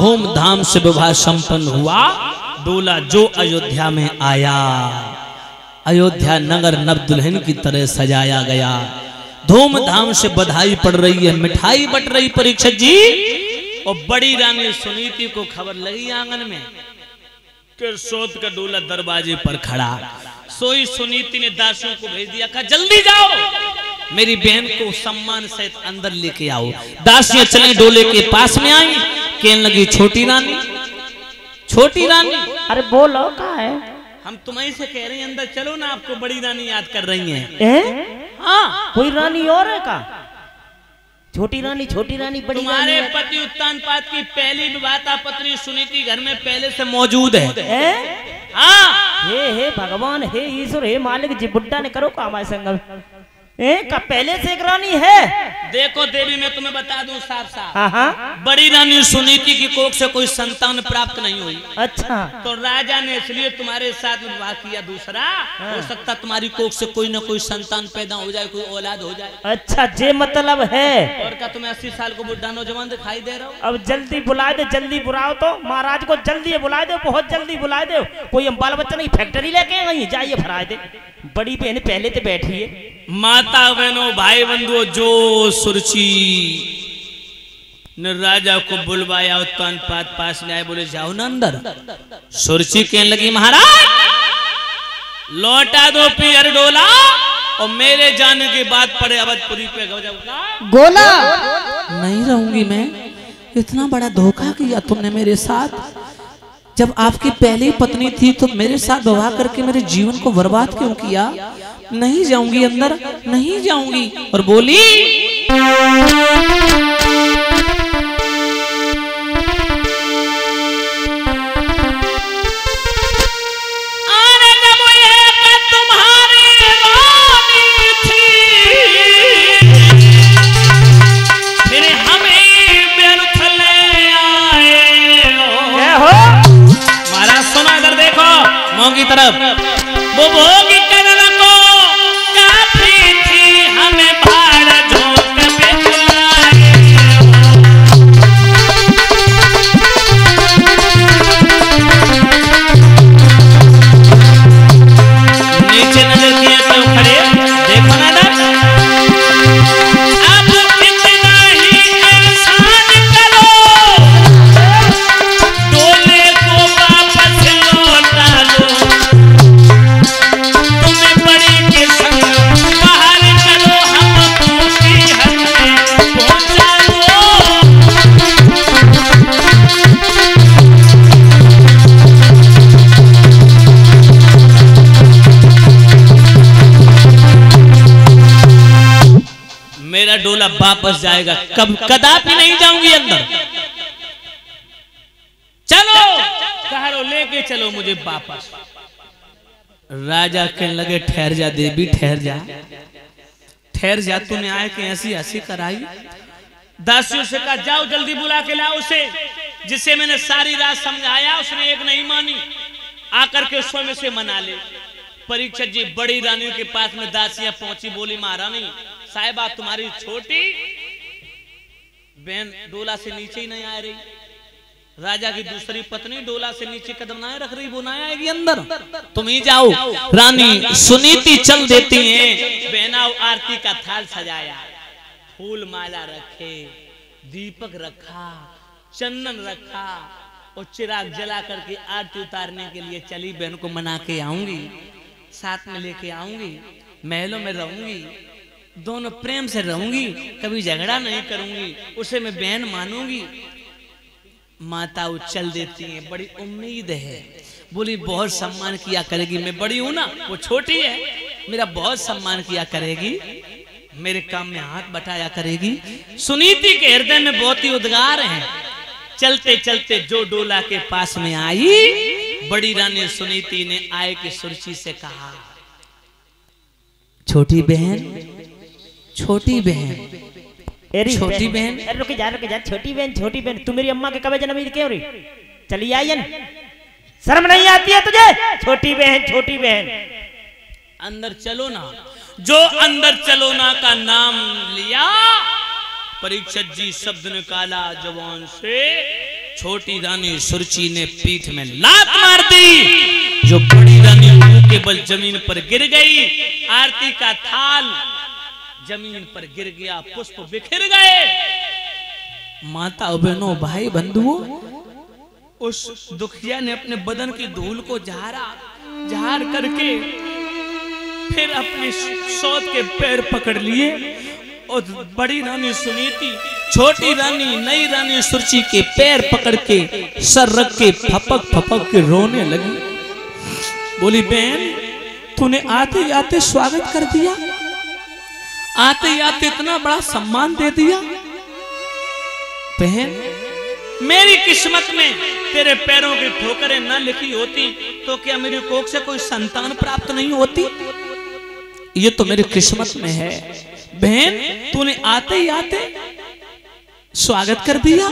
धूमधाम से विवाह संपन्न हुआ। डोला जो अयोध्या में आया, अयोध्या नगर नव दुल्हन की तरह सजाया गया। धूमधाम से बधाई पड़ रही है, मिठाई बट रही परीक्षित जी। और बड़ी रानी सुनीति को खबर लगी आंगन में कि सोत का डोला दरवाजे पर खड़ा। सोई सुनीति ने दासियों को भेज दिया, कहा जल्दी जाओ मेरी बहन को सम्मान सहित अंदर लेके आओ। दासियां चले डोले के पास में आई, कहने लगी छोटी रानी, छोटी रानी। अरे बोलो कहाँ है? हम तुम्हें से कह रहे हैं अंदर चलो ना, आपको बड़ी रानी याद कर रही हैं। हाँ, कोई रानी और है का? छोटी रानी बड़ी तुम्हारे पति उत्तानपाद की पहली विवाहिता पत्नी सुनीति घर में पहले से मौजूद है। हाँ, हे भगवान, हे ईश्वर, हे मालिक जी, बुड्ढा ने करो का हमारे संग का पहले से एक रानी है। देखो देवी, मैं तुम्हें बता दूं साफ साफ, बड़ी रानी सुनीति की कोख से कोई संतान प्राप्त नहीं हुई। अच्छा, तो राजा ने इसलिए तुम्हारे साथ में विवाह किया। दूसरा, हो सकता तुम्हारी कोख से कोई ना कोई संतान पैदा हो जाए, कोई औलाद हो जाए। अच्छा, जे मतलब है। और क्या तुम्हें 80 साल को बुढ़ा नौजवान दिखाई दे रहा हो? अब जल्दी बुला दे, जल्दी बुलाओ तो महाराज को, जल्दी बुला दे, बहुत जल्दी बुला दे। कोई हम बाल बच्चा नहीं फैक्ट्री लेके आई, जाइए भरा दे। बड़ी बहन पहले तो बैठी है। माता बहनों भाई बंधुओं, जो सुरची ने राजा को बुलवाया, उत्तानपाद पास में आए, बोले जाओ ना अंदर। सुरची कहने लगी महाराज लौटा दो पियर डोला, और मेरे जाने के बाद पड़े अवधपुरी पे गोला। नहीं रहूंगी मैं, इतना बड़ा धोखा किया तुमने मेरे साथ। जब आपकी पहली पत्नी थी तो मेरे साथ विवाह करके मेरे जीवन को बर्बाद क्यों किया? नहीं जाऊंगी अंदर, नहीं जाऊंगी। और बोली की तरफ वो भोगी करना को काफी थी, हमें भाड़ा झोंक पे बुलाए। नीचे नजर किए तो खड़े देखो ना दर, अब इतना ही एहसान करो, डोले को वापस लौटा लो। मेरा डोला वापस जाएगा, कब कदापि नहीं जाऊंगी अंदर। चलो कहो लेके चलो मुझे वापस। राजा कहने लगे ठहर जा देवी, ठहर जा, ठहर जा, तूने आए के ऐसी हंसी कराई। दासियों से कहा जाओ जल्दी बुला के लाओ उसे, जिसे मैंने सारी रात समझाया उसने एक नहीं मानी, आकर के स्वयं से मना ले। परीक्षित जी बड़ी रानी के पास में दासियां पहुंची, बोली महारानी साहिबा तुम्हारी छोटी बहन डोला से नीचे ही नहीं आ रही। राजा की दूसरी पत्नी डोला से नीचे कदम ना रख रही, वो ना आएगी अंदर, तुम ही जाओ। रानी सुनीति चल देती हैं। बहना आरती का थाल सजाया, फूल माला रखे, दीपक रखा, चंदन रखा, और चिराग जला करके आरती उतारने के लिए चली। बहन को मना के आऊंगी, साथ में लेके आऊंगी, महलों में रहूंगी, दोनों प्रेम से रहूंगी, कभी झगड़ा नहीं करूंगी, उसे मैं बहन मानूंगी। माता उछल देती है, बड़ी उम्मीद है, बोली बहुत सम्मान किया करेगी, मैं बड़ी हूं ना, वो छोटी है, मेरा बहुत सम्मान किया करेगी, मेरे काम में हाथ बटाया करेगी। सुनीति के हृदय में बहुत ही उद्गार है। चलते चलते जो डोला के पास में आई, बड़ी रानी सुनीति ने आए कि सुरची से कहा छोटी बहन, छोटी बहन, छोटी बहन, रुक जा छोटी बहन, छोटी बहन, तू मेरी अम्मा के कब जन्म क्यों रही? चली आई है, शर्म नहीं आती है तुझे? छोटी बहन, छोटी बहन, अंदर चलो ना। जो अंदर चलो ना का नाम लिया, परीक्षित जी शब्द निकाला जवान से, छोटी रानी सुरुचि ने पीठ में लात मार दी, जो बड़ी रानी मुंह के बल जमीन पर गिर गई। आरती का थाल जमीन पर गिर गया, पुष्प बिखर गए। माता बहनों, भाई बंधुओं, उस दुखिया ने अपने बदन की धूल को झाड़ करके फिर अपने सौत के पैर पकड़ लिए और बड़ी रानी सुनीति छोटी रानी नई रानी सुरुचि के पैर पकड़ के सर रख के फपक फपक के रोने लगी। बोली, बहन तूने आते आते स्वागत कर दिया, आते आते इतना बड़ा सम्मान दे दिया। बहन, मेरी किस्मत में तेरे पैरों की ठोकरें न लिखी होती तो क्या मेरी कोख से कोई संतान प्राप्त नहीं होती? ये तो मेरी किस्मत में है। बहन, तूने आते ही आते स्वागत कर दिया।